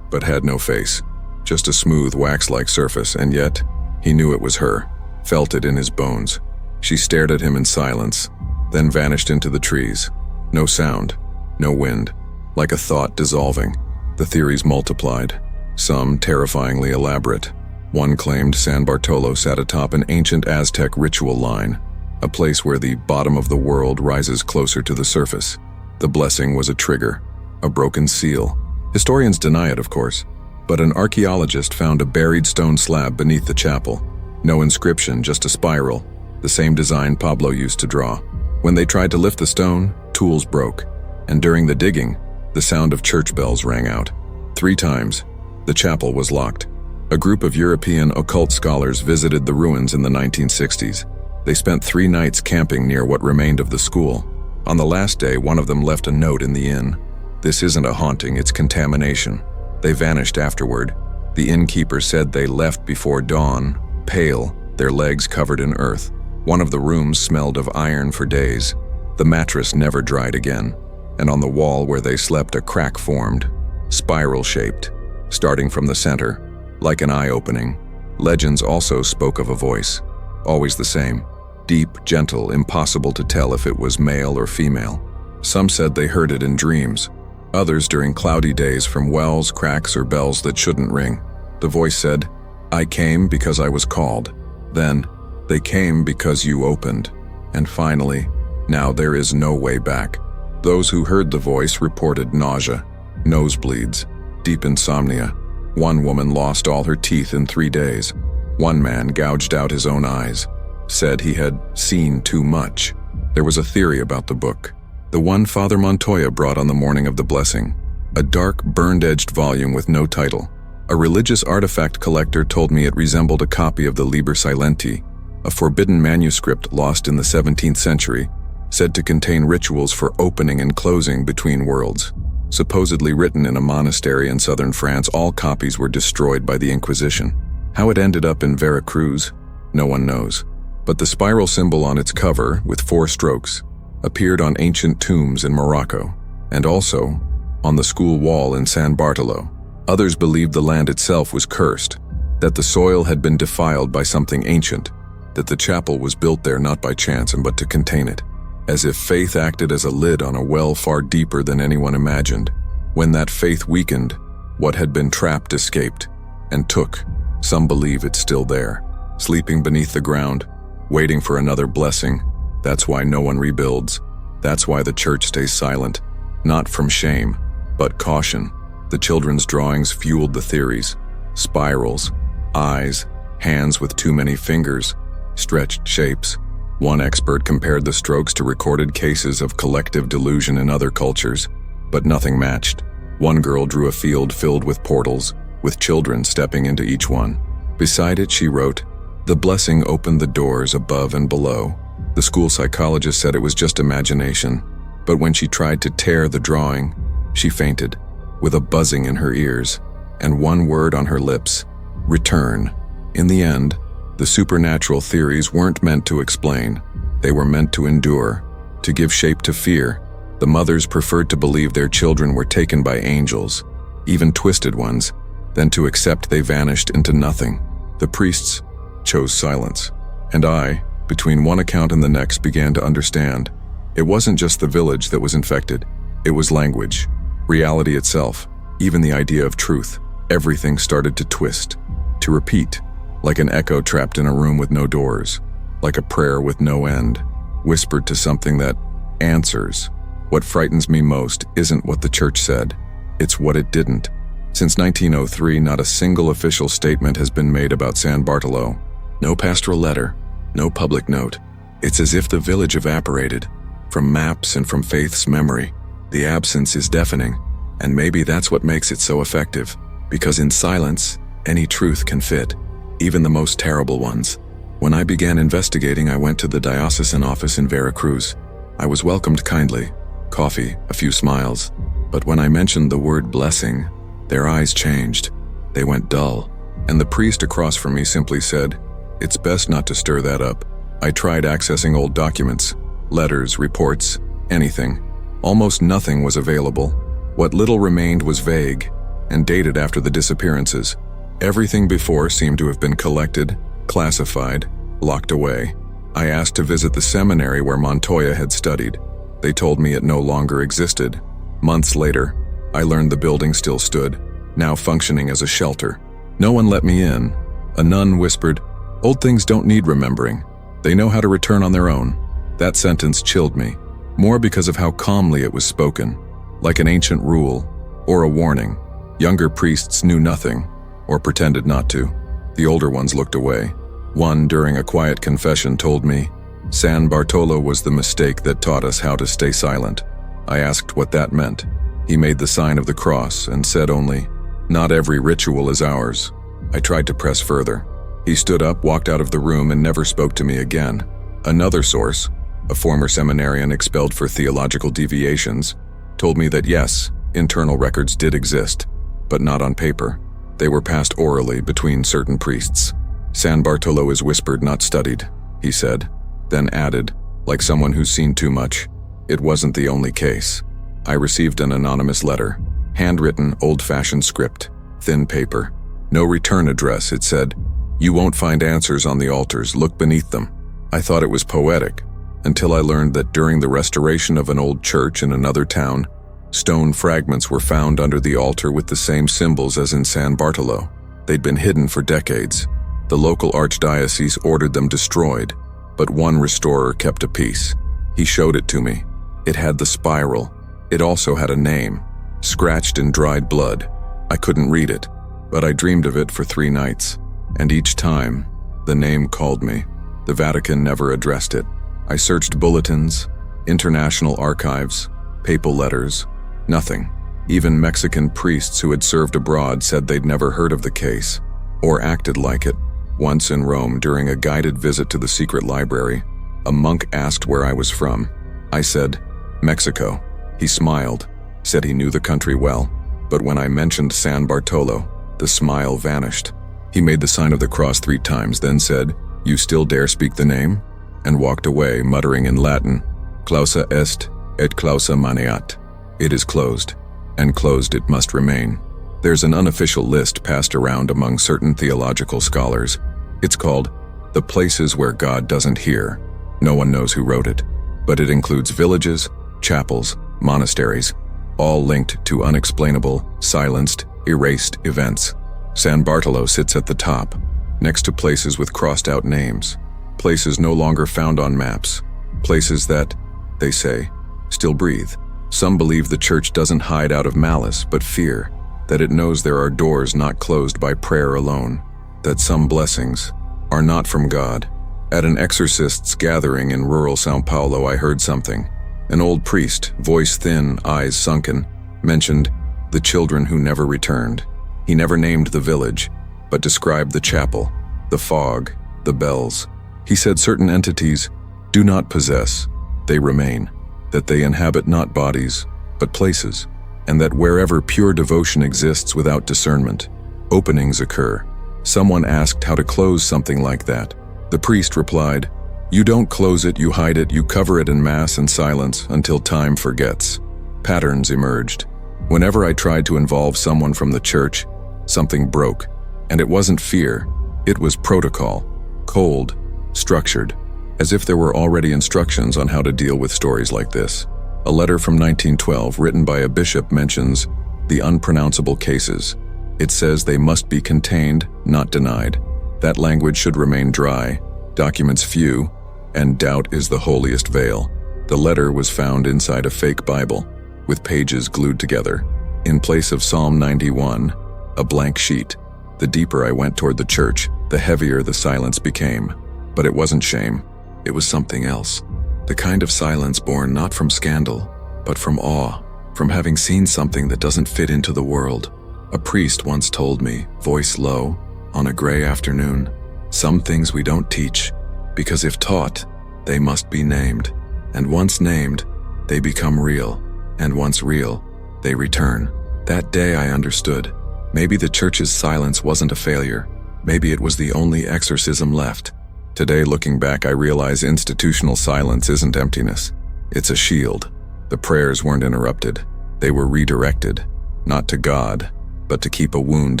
but had no face, just a smooth wax-like surface, and yet he knew it was her, felt it in his bones. She stared at him in silence, then vanished into the trees. No sound, no wind, like a thought dissolving. The theories multiplied, some terrifyingly elaborate. One claimed San Bartolo sat atop an ancient Aztec ritual line, a place where the bottom of the world rises closer to the surface. The blessing was a trigger, a broken seal. Historians deny it, of course, but an archaeologist found a buried stone slab beneath the chapel. No inscription, just a spiral, the same design Pablo used to draw. When they tried to lift the stone, tools broke, and during the digging, the sound of church bells rang out. 3 times, The chapel was locked. A group of European occult scholars visited the ruins in the 1960s. They spent 3 nights camping near what remained of the school. On the last day, one of them left a note in the inn. "This isn't a haunting, it's contamination." They vanished afterward. The innkeeper said they left before dawn, pale, their legs covered in earth. One of the rooms smelled of iron for days. The mattress never dried again, and on the wall where they slept a crack formed, spiral-shaped, starting from the center, like an eye-opening. Legends also spoke of a voice, always the same, deep, gentle, impossible to tell if it was male or female. Some said they heard it in dreams, others during cloudy days from wells, cracks, or bells that shouldn't ring. The voice said, "I came because I was called." Then, "They came because you opened." And finally, "Now there is no way back." Those who heard the voice reported nausea, nosebleeds, deep insomnia. One woman lost all her teeth in 3 days. One man gouged out his own eyes, said he had seen too much. There was a theory about the book, the one Father Montoya brought on the morning of the blessing, a dark, burned-edged volume with no title. A religious artifact collector told me it resembled a copy of the Liber Silenti, a forbidden manuscript lost in the 17th century, said to contain rituals for opening and closing between worlds. Supposedly written in a monastery in southern France, all copies were destroyed by the Inquisition. How it ended up in Veracruz, no one knows. But the spiral symbol on its cover, with 4 strokes, appeared on ancient tombs in Morocco, and also on the school wall in San Bartolo. Others believed the land itself was cursed, that the soil had been defiled by something ancient, that the chapel was built there not by chance but to contain it, as if faith acted as a lid on a well far deeper than anyone imagined. When that faith weakened, what had been trapped escaped, and took. Some believe it's still there, sleeping beneath the ground, waiting for another blessing. That's why no one rebuilds. That's why the church stays silent, not from shame, but caution. The children's drawings fueled the theories. Spirals, eyes, hands with too many fingers, stretched shapes. One expert compared the strokes to recorded cases of collective delusion in other cultures, but nothing matched. One girl drew a field filled with portals, with children stepping into each one. Beside it, she wrote, "The blessing opened the doors above and below." The school psychologist said it was just imagination, but when she tried to tear the drawing, she fainted, with a buzzing in her ears, and one word on her lips, "Return." In the end, the supernatural theories weren't meant to explain. They were meant to endure, to give shape to fear. The mothers preferred to believe their children were taken by angels, even twisted ones, than to accept they vanished into nothing. The priests chose silence. And I, between one account and the next, began to understand. It wasn't just the village that was infected. It was language, reality itself, even the idea of truth. Everything started to twist, to repeat, like an echo trapped in a room with no doors, like a prayer with no end, whispered to something that answers. What frightens me most isn't what the church said, it's what it didn't. Since 1903, not a single official statement has been made about San Bartolo. No pastoral letter, no public note. It's as if the village evaporated, from maps and from faith's memory. The absence is deafening, and maybe that's what makes it so effective, because in silence, any truth can fit, even the most terrible ones. When I began investigating, I went to the diocesan office in Veracruz. I was welcomed kindly, coffee, a few smiles, but when I mentioned the word blessing, their eyes changed. They went dull, and the priest across from me simply said, "It's best not to stir that up." I tried accessing old documents, letters, reports, anything. Almost nothing was available. What little remained was vague and dated after the disappearances. Everything before seemed to have been collected, classified, locked away. I asked to visit the seminary where Montoya had studied. They told me it no longer existed. Months later, I learned the building still stood, now functioning as a shelter. No one let me in. A nun whispered, "Old things don't need remembering. They know how to return on their own." That sentence chilled me, more because of how calmly it was spoken, like an ancient rule or a warning. Younger priests knew nothing, or pretended not to. The older ones looked away. One, during a quiet confession, told me, "San Bartolo was the mistake that taught us how to stay silent." I asked what that meant. He made the sign of the cross and said only, Not every ritual is ours. I tried to press further. He stood up, walked out of the room, and never spoke to me again. Another source, a former seminarian expelled for theological deviations, told me that yes, internal records did exist, but not on paper. They were passed orally between certain priests. San Bartolo is whispered, not studied, he said, then added, like someone who's seen too much, it wasn't the only case. I received an anonymous letter, handwritten, old-fashioned script, thin paper. No return address, it said. You won't find answers on the altars, look beneath them. I thought it was poetic, until I learned that during the restoration of an old church in another town, stone fragments were found under the altar with the same symbols as in San Bartolo. They'd been hidden for decades. The local archdiocese ordered them destroyed, but one restorer kept a piece. He showed it to me. It had the spiral. It also had a name, scratched in dried blood. I couldn't read it, but I dreamed of it for 3 nights, and each time, the name called me. The Vatican never addressed it. I searched bulletins, international archives, papal letters, nothing. Even Mexican priests who had served abroad said they'd never heard of the case, or acted like it. Once in Rome, during a guided visit to the secret library, a monk asked where I was from. I said, Mexico. He smiled, said he knew the country well, but when I mentioned San Bartolo, the smile vanished. He made the sign of the cross 3 times, then said, You still dare speak the name? And walked away, muttering in Latin, Clausa est, et clausa maneat. It is closed, and closed it must remain. There's an unofficial list passed around among certain theological scholars. It's called The Places Where God Doesn't Hear. No one knows who wrote it, but it includes villages, chapels, monasteries, all linked to unexplainable, silenced, erased events. San Bartolo sits at the top, next to places with crossed-out names, places no longer found on maps, places that, they say, still breathe. Some believe the church doesn't hide out of malice, but fear, that it knows there are doors not closed by prayer alone, that some blessings are not from God. At an exorcists' gathering in rural São Paulo, I heard something. An old priest, voice thin, eyes sunken, mentioned the children who never returned. He never named the village, but described the chapel, the fog, the bells. He said certain entities do not possess, they remain, that they inhabit not bodies, but places, and that wherever pure devotion exists without discernment, openings occur. Someone asked how to close something like that. The priest replied, You don't close it, you hide it, you cover it in mass and silence until time forgets. Patterns emerged. Whenever I tried to involve someone from the church, something broke, and it wasn't fear, it was protocol, cold, structured, as if there were already instructions on how to deal with stories like this. A letter from 1912 written by a bishop mentions the unpronounceable cases. It says they must be contained, not denied. That language should remain dry, documents few, and doubt is the holiest veil. The letter was found inside a fake Bible, with pages glued together. In place of Psalm 91, a blank sheet. The deeper I went toward the church, the heavier the silence became. But it wasn't shame. It was something else. The kind of silence born not from scandal, but from awe, from having seen something that doesn't fit into the world. A priest once told me, voice low, on a gray afternoon, some things we don't teach, because if taught, they must be named. And once named, they become real. And once real, they return. That day I understood. Maybe the church's silence wasn't a failure. Maybe it was the only exorcism left. Today, looking back, I realize institutional silence isn't emptiness. It's a shield. The prayers weren't interrupted. They were redirected, not to God, but to keep a wound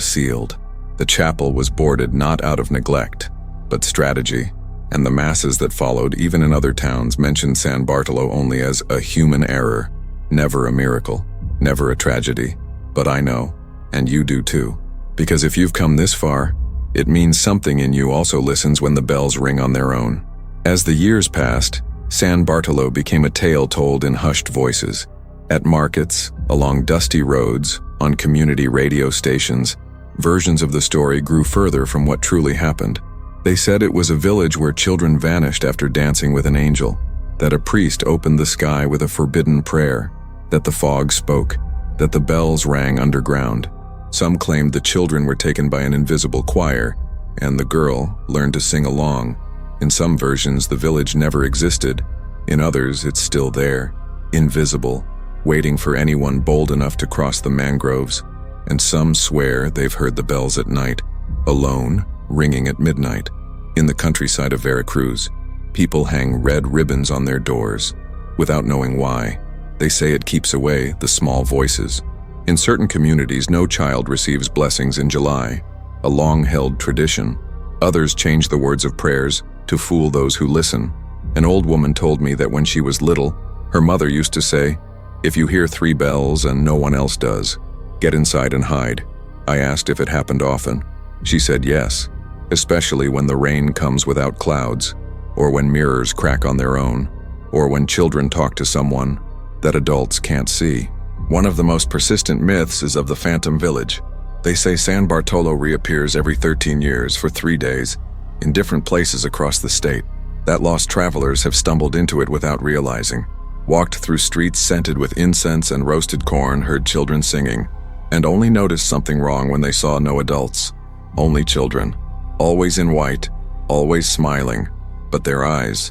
sealed. The chapel was boarded not out of neglect, but strategy, and the masses that followed, even in other towns, mentioned San Bartolo only as a human error, never a miracle, never a tragedy. But I know, and you do too, because if you've come this far, it means something in you also listens when the bells ring on their own. As the years passed, San Bartolo became a tale told in hushed voices. At markets, along dusty roads, on community radio stations, versions of the story grew further from what truly happened. They said it was a village where children vanished after dancing with an angel, that a priest opened the sky with a forbidden prayer, that the fog spoke, that the bells rang underground. Some claimed the children were taken by an invisible choir, and the girl learned to sing along. In some versions, the village never existed. In others, it's still there, invisible, waiting for anyone bold enough to cross the mangroves. And some swear they've heard the bells at night, alone, ringing at midnight. In the countryside of Veracruz, people hang red ribbons on their doors, without knowing why. They say it keeps away the small voices. In certain communities, no child receives blessings in July, a long-held tradition. Others change the words of prayers to fool those who listen. An old woman told me that when she was little, her mother used to say, "If you hear 3 bells and no one else does, get inside and hide." I asked if it happened often. She said yes, especially when the rain comes without clouds, or when mirrors crack on their own, or when children talk to someone that adults can't see. One of the most persistent myths is of the Phantom Village. They say San Bartolo reappears every 13 years for 3 days in different places across the state. That lost travelers have stumbled into it without realizing, walked through streets scented with incense and roasted corn, heard children singing, and only noticed something wrong when they saw no adults, only children, always in white, always smiling, but their eyes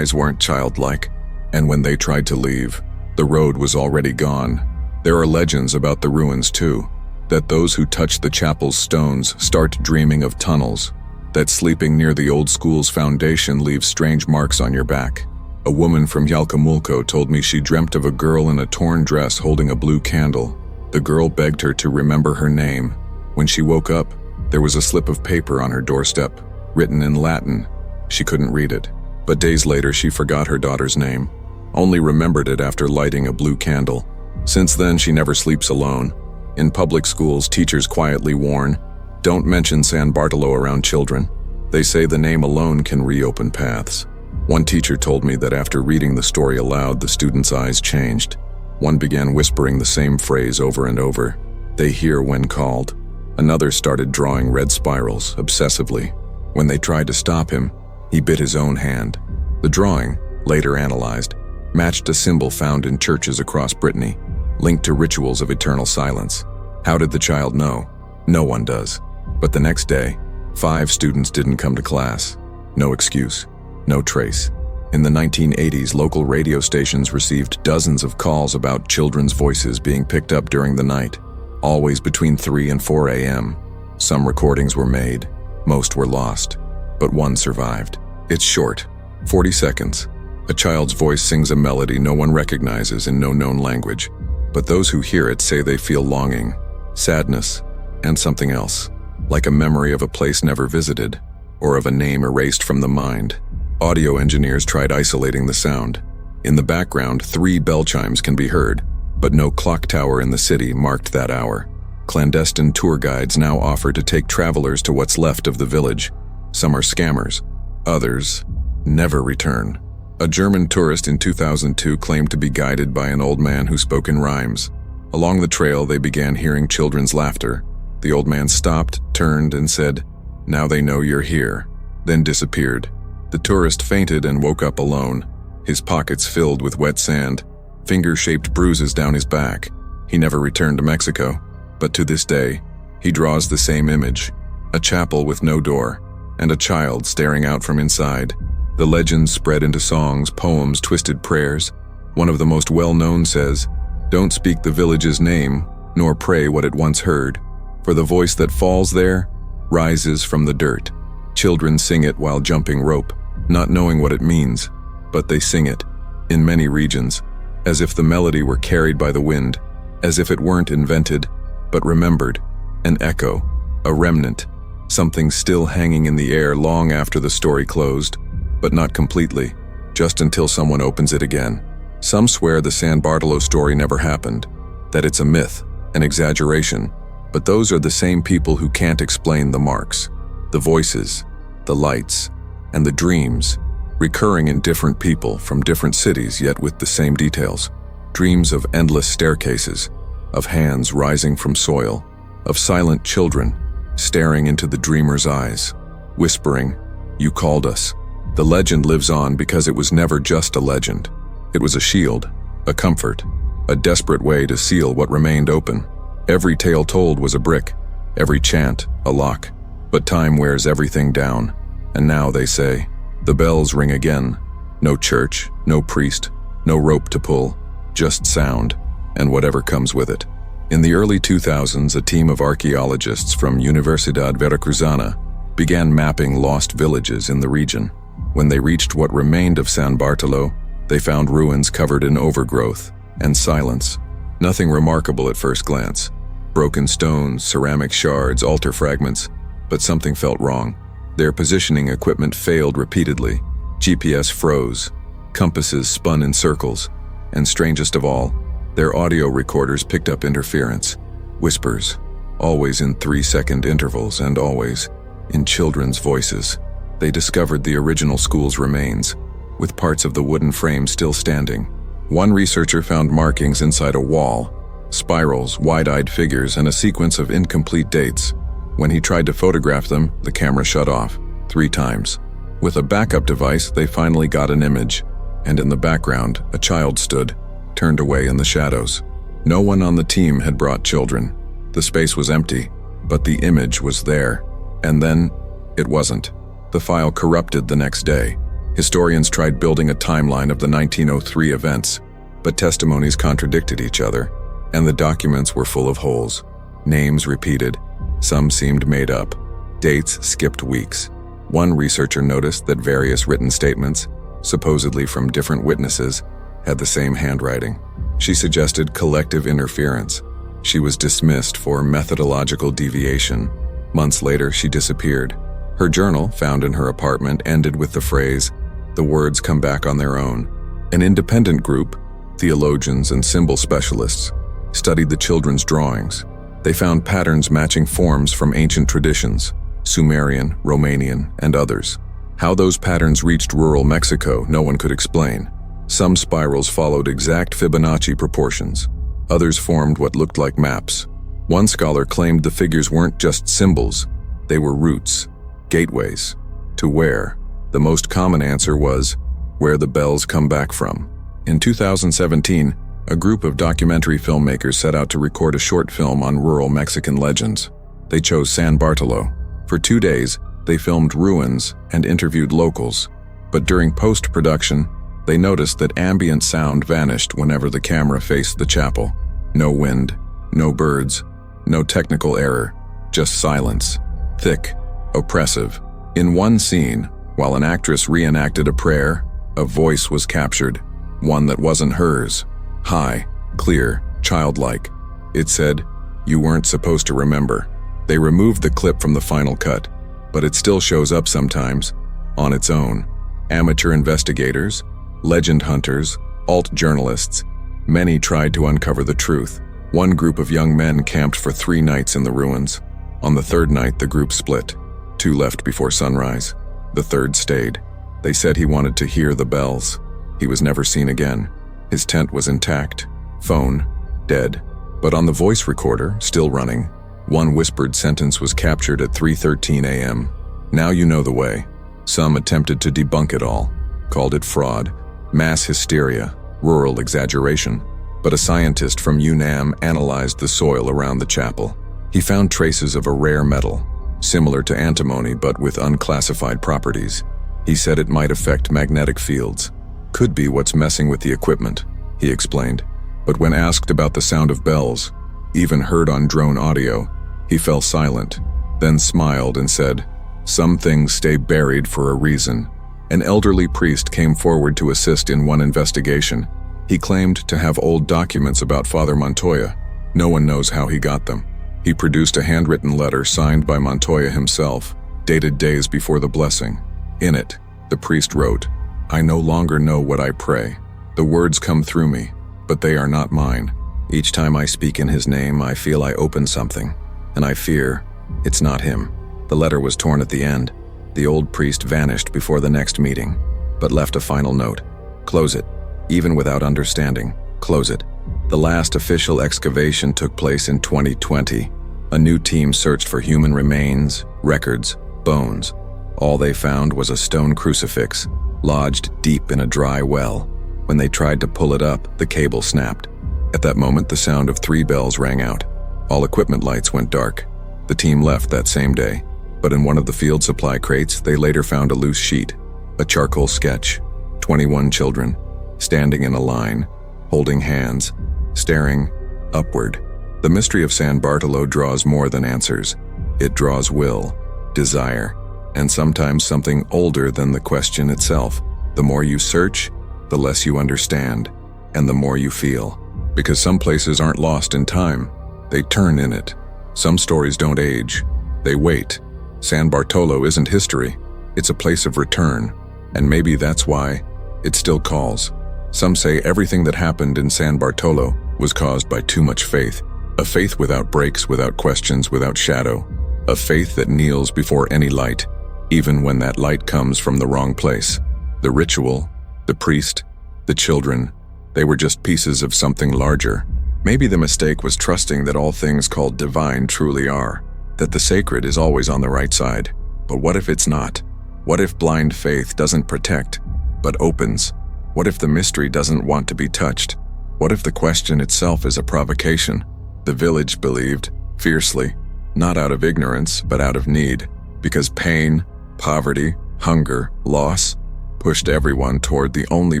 weren't childlike, and when they tried to leave, the road was already gone. There are legends about the ruins too, that those who touch the chapel's stones start dreaming of tunnels, that sleeping near the old school's foundation leaves strange marks on your back. A woman from Yalcamulco told me she dreamt of a girl in a torn dress holding a blue candle. The girl begged her to remember her name. When she woke up, there was a slip of paper on her doorstep, written in Latin. She couldn't read it, but days later she forgot her daughter's name, only remembered it after lighting a blue candle. Since then, she never sleeps alone. In public schools, teachers quietly warn, "Don't mention San Bartolo around children." They say the name alone can reopen paths. One teacher told me that after reading the story aloud, the students' eyes changed. One began whispering the same phrase over and over, "They hear when called." Another started drawing red spirals, obsessively. When they tried to stop him, he bit his own hand. The drawing, later analyzed, matched a symbol found in churches across Brittany, linked to rituals of eternal silence. How did the child know? No one does. But the next day, 5 students didn't come to class. No excuse, no trace. In the 1980s, local radio stations received dozens of calls about children's voices being picked up during the night, always between 3 and 4 a.m. Some recordings were made, most were lost, but one survived. It's short, 40 seconds. A child's voice sings a melody no one recognizes in no known language, but those who hear it say they feel longing, sadness, and something else, like a memory of a place never visited, or of a name erased from the mind. Audio engineers tried isolating the sound. In the background, 3 bell chimes can be heard, but no clock tower in the city marked that hour. Clandestine tour guides now offer to take travelers to what's left of the village. Some are scammers, others never return. A German tourist in 2002 claimed to be guided by an old man who spoke in rhymes. Along the trail, they began hearing children's laughter. The old man stopped, turned, and said, "Now they know you're here," then disappeared. The tourist fainted and woke up alone, his pockets filled with wet sand, finger-shaped bruises down his back. He never returned to Mexico, but to this day, he draws the same image, a chapel with no door, and a child staring out from inside. The legends spread into songs, poems, twisted prayers. One of the most well-known says, "Don't speak the village's name, nor pray what it once heard, for the voice that falls there rises from the dirt." Children sing it while jumping rope, not knowing what it means, but they sing it, in many regions, as if the melody were carried by the wind, as if it weren't invented, but remembered, an echo, a remnant, something still hanging in the air long after the story closed, but not completely, just until someone opens it again. Some swear the San Bartolo story never happened, that it's a myth, an exaggeration, but those are the same people who can't explain the marks, the voices, the lights, and the dreams, recurring in different people from different cities yet with the same details. Dreams of endless staircases, of hands rising from soil, of silent children staring into the dreamer's eyes, whispering, "You called us." The legend lives on because it was never just a legend. It was a shield, a comfort, a desperate way to seal what remained open. Every tale told was a brick, every chant a lock. But time wears everything down, and now they say, the bells ring again. No church, no priest, no rope to pull, just sound, and whatever comes with it. In the early 2000s, a team of archaeologists from Universidad Veracruzana began mapping lost villages in the region. When they reached what remained of San Bartolo, they found ruins covered in overgrowth and silence. Nothing remarkable at first glance. Broken stones, ceramic shards, altar fragments, but something felt wrong. Their positioning equipment failed repeatedly. GPS froze, compasses spun in circles, and strangest of all, their audio recorders picked up interference. Whispers, always in 3-second intervals and always in children's voices. They discovered the original school's remains, with parts of the wooden frame still standing. One researcher found markings inside a wall, spirals, wide-eyed figures, and a sequence of incomplete dates. When he tried to photograph them, the camera shut off 3 times. With a backup device, they finally got an image, and in the background, a child stood, turned away in the shadows. No one on the team had brought children. The space was empty, but the image was there. And then, it wasn't. The file corrupted the next day. Historians tried building a timeline of the 1903 events, but testimonies contradicted each other, and the documents were full of holes. Names repeated. Some seemed made up. Dates skipped weeks. One researcher noticed that various written statements, supposedly from different witnesses, had the same handwriting. She suggested collective interference. She was dismissed for methodological deviation. Months later, she disappeared. Her journal, found in her apartment, ended with the phrase, "The words come back on their own." An independent group, theologians and symbol specialists, studied the children's drawings. They found patterns matching forms from ancient traditions, Sumerian, Romanian, and others. How those patterns reached rural Mexico, no one could explain. Some spirals followed exact Fibonacci proportions. Others formed what looked like maps. One scholar claimed the figures weren't just symbols, they were routes, gateways. To where? The most common answer was, where the bells come back from. In 2017, a group of documentary filmmakers set out to record a short film on rural Mexican legends. They chose San Bartolo. For 2 days, they filmed ruins and interviewed locals. But during post-production, they noticed that ambient sound vanished whenever the camera faced the chapel. No wind, no birds, no technical error, just silence. Thick, oppressive. In one scene, while an actress reenacted a prayer, a voice was captured, one that wasn't hers. High, clear, childlike. It said, "You weren't supposed to remember." They removed the clip from the final cut, but it still shows up sometimes, on its own. Amateur investigators, legend hunters, alt journalists, many tried to uncover the truth. One group of young men camped for 3 nights in the ruins. On the 3rd night, the group split. 2 left before sunrise. The 3rd stayed. They said he wanted to hear the bells. He was never seen again. His tent was intact, phone, dead. But on the voice recorder, still running, one whispered sentence was captured at 3:13 a.m. "Now you know the way." Some attempted to debunk it all, called it fraud, mass hysteria, rural exaggeration. But a scientist from UNAM analyzed the soil around the chapel. He found traces of a rare metal, similar to antimony but with unclassified properties. He said it might affect magnetic fields. Could be what's messing with the equipment, he explained. But when asked about the sound of bells, even heard on drone audio, he fell silent, then smiled and said, "Some things stay buried for a reason." An elderly priest came forward to assist in one investigation. He claimed to have old documents about Father Montoya. No one knows how he got them. He produced a handwritten letter signed by Montoya himself, dated days before the blessing. In it, the priest wrote, "I no longer know what I pray. The words come through me, but they are not mine. Each time I speak in his name, I feel I open something, and I fear it's not him." The letter was torn at the end. The old priest vanished before the next meeting, but left a final note. "Close it. Even without understanding, close it." The last official excavation took place in 2020. A new team searched for human remains, records, bones. All they found was a stone crucifix, lodged deep in a dry well. When they tried to pull it up, the cable snapped. At that moment, the sound of 3 bells rang out. All equipment lights went dark. The team left that same day, but in one of the field supply crates, they later found a loose sheet, a charcoal sketch, 21 children, standing in a line, holding hands, staring upward. The mystery of San Bartolo draws more than answers. It draws will, desire, and sometimes something older than the question itself. The more you search, the less you understand, and the more you feel. Because some places aren't lost in time, they turn in it. Some stories don't age, they wait. San Bartolo isn't history, it's a place of return, and maybe that's why it still calls. Some say everything that happened in San Bartolo was caused by too much faith. A faith without breaks, without questions, without shadow. A faith that kneels before any light, even when that light comes from the wrong place. The ritual, the priest, the children, they were just pieces of something larger. Maybe the mistake was trusting that all things called divine truly are, that the sacred is always on the right side. But what if it's not? What if blind faith doesn't protect, but opens? What if the mystery doesn't want to be touched? What if the question itself is a provocation? The village believed, fiercely, not out of ignorance, but out of need, because pain, poverty, hunger, loss, pushed everyone toward the only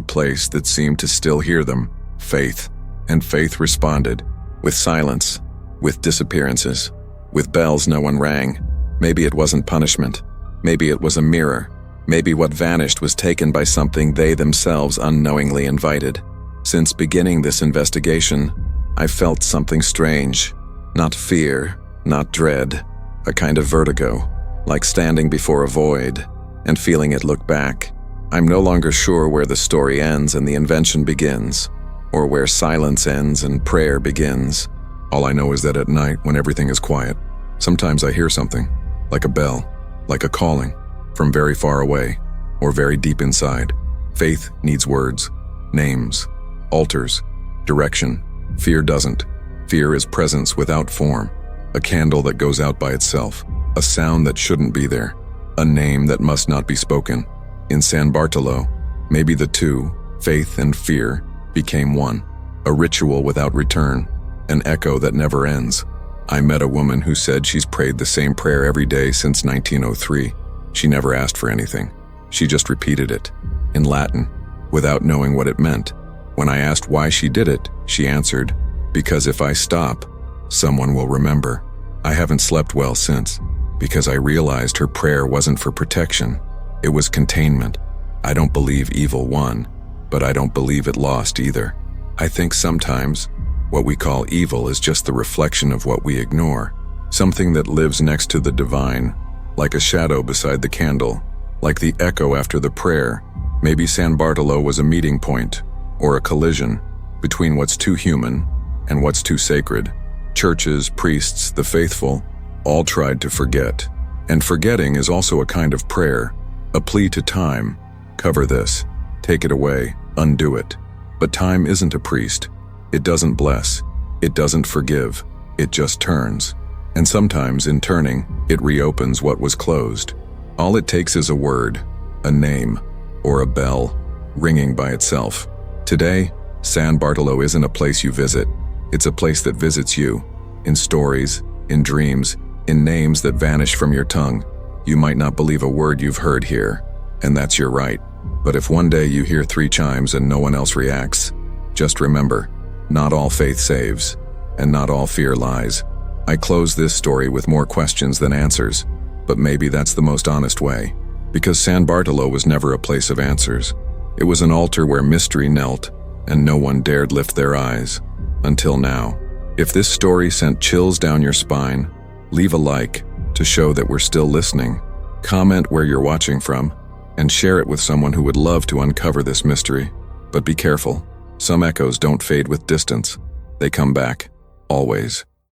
place that seemed to still hear them, faith. And faith responded, with silence, with disappearances, with bells no one rang. Maybe it wasn't punishment. Maybe it was a mirror. Maybe what vanished was taken by something they themselves unknowingly invited. Since beginning this investigation, I felt something strange. Not fear, not dread, a kind of vertigo, like standing before a void and feeling it look back. I'm no longer sure where the story ends and the invention begins, or where silence ends and prayer begins. All I know is that at night, when everything is quiet, sometimes I hear something, like a bell, like a calling, from very far away, or very deep inside. Faith needs words, names, altars, direction. Fear doesn't. Fear is presence without form, a candle that goes out by itself, a sound that shouldn't be there, a name that must not be spoken. In San Bartolo, maybe the two, faith and fear, became one, a ritual without return, an echo that never ends. I met a woman who said she's prayed the same prayer every day since 1903. She never asked for anything. She just repeated it, in Latin, without knowing what it meant. When I asked why she did it, she answered, "Because if I stop, someone will remember." I haven't slept well since, because I realized her prayer wasn't for protection. It was containment. I don't believe evil won, but I don't believe it lost either. I think sometimes what we call evil is just the reflection of what we ignore, something that lives next to the divine, like a shadow beside the candle, like the echo after the prayer. Maybe San Bartolo was a meeting point, or a collision, between what's too human and what's too sacred. Churches, priests, the faithful, all tried to forget. And forgetting is also a kind of prayer, a plea to time. Cover this, take it away, undo it. But time isn't a priest. It doesn't bless, it doesn't forgive, it just turns. And sometimes in turning, it reopens what was closed. All it takes is a word, a name, or a bell, ringing by itself. Today, San Bartolo isn't a place you visit. It's a place that visits you, in stories, in dreams, in names that vanish from your tongue. You might not believe a word you've heard here, and that's your right. But if one day you hear 3 chimes and no one else reacts, just remember, not all faith saves, and not all fear lies. I close this story with more questions than answers, but maybe that's the most honest way, because San Bartolo was never a place of answers. It was an altar where mystery knelt, and no one dared lift their eyes. Until now. If this story sent chills down your spine, leave a like to show that we're still listening. Comment where you're watching from, and share it with someone who would love to uncover this mystery. But be careful. Some echoes don't fade with distance. They come back, always.